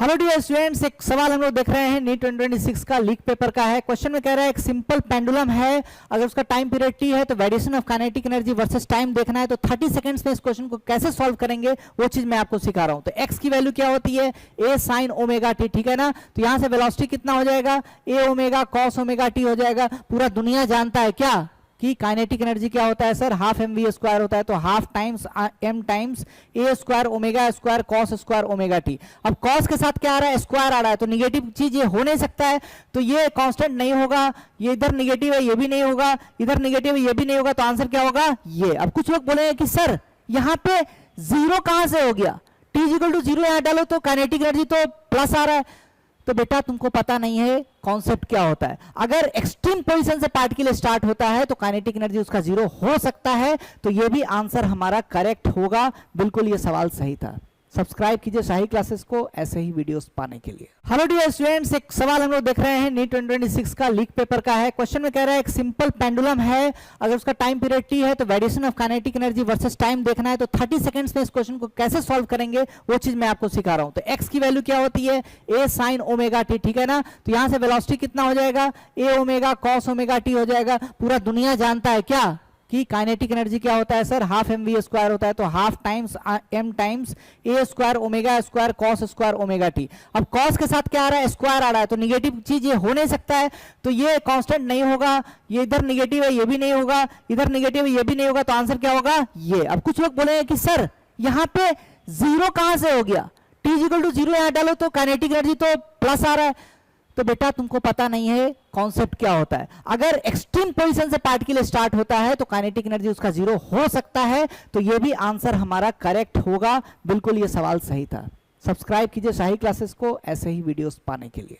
Hello dear students, एक सवाल हम लोग देख रहे हैं नीट 2026 का लीक पेपर का है। क्वेश्चन में कह रहा है एक सिंपल पेंडुलम है, अगर उसका टाइम पीरियड टी है तो variation of kinetic energy versus time देखना है। तो 30 सेकंड्स में इस क्वेश्चन को कैसे सॉल्व करेंगे वो चीज मैं आपको सिखा रहा हूं। तो एक्स की वैल्यू क्या होती है, ए साइन ओमेगा टी, ठीक है ना। तो यहां से वेलोसिटी कितना हो जाएगा, ए ओमेगा कॉस ओमेगा टी हो जाएगा। पूरा दुनिया जानता है क्या कि काइनेटिक एनर्जी क्या होता है sir, half M V square होता है। तो half times M times A square omega square cos square omega T. अब कॉस के साथ क्या आ रहा है, स्क्वायर आ रहा है, तो निगेटिव चीज ये हो नहीं सकता है, तो ये कांस्टेंट नहीं होगा। ये इधर निगेटिव है, ये भी नहीं होगा, इधर निगेटिव है, ये भी नहीं होगा। तो आंसर क्या होगा, ये। अब कुछ लोग बोलेंगे कि सर यहाँ पे जीरो कहां से हो गया, टी इक्वल टू जीरो यहां डालो तो काइनेटिक एनर्जी तो प्लस आ रहा है। तो बेटा तुमको पता नहीं है कॉन्सेप्ट क्या होता है। अगर एक्सट्रीम पोजीशन से पार्टिकल स्टार्ट होता है तो काइनेटिक एनर्जी उसका जीरो हो सकता है। तो ये भी आंसर हमारा करेक्ट होगा, बिल्कुल ये सवाल सही था। सब्सक्राइब कीजिए शाही क्लासेस को ऐसे ही वीडियोस पाने के लिए। हेलो डियर स्टूडेंट्स, एक सवाल हम लोग देख रहे हैं नीट 2026 का लीक पेपर का है। क्वेश्चन में कह रहा है एक सिंपल पेंडुलम है, अगर उसका टाइम पीरियड टी है तो variation of kinetic energy versus time देखना है। तो 30 सेकंड्स में इस क्वेश्चन को कैसे सॉल्व करेंगे वो चीज मैं आपको सिखा रहा हूं। तो एक्स की वैल्यू क्या होती है, ए साइन ओमेगा टी, ठीक है ना। तो यहां से वेलोसिटी कितना हो जाएगा, ए ओमेगा कॉस ओमेगा टी हो जाएगा। पूरा दुनिया जानता है क्या कि काइनेटिक एनर्जी क्या होता है sir, half M V square होता है। तो half times M times A square omega square cos square omega T. अब कॉस के साथ क्या आ रहा है, स्क्वायर आ रहा है, तो निगेटिव चीज ये हो नहीं सकता है, तो ये कांस्टेंट नहीं होगा। ये इधर निगेटिव है, ये भी नहीं होगा, इधर निगेटिव है, ये भी नहीं होगा। तो आंसर क्या होगा, ये। अब कुछ लोग बोलेंगे कि सर यहाँ पे जीरो कहां से हो गया, टी इक्वल टू जीरो यहां डालो तो काइनेटिक एनर्जी तो प्लस आ रहा है। तो बेटा तुमको पता नहीं है कॉन्सेप्ट क्या होता है। अगर एक्सट्रीम पोजीशन से पार्टिकल स्टार्ट होता है तो काइनेटिक एनर्जी उसका जीरो हो सकता है। तो ये भी आंसर हमारा करेक्ट होगा, बिल्कुल ये सवाल सही था। सब्सक्राइब कीजिए शाही क्लासेस को ऐसे ही वीडियोस पाने के लिए।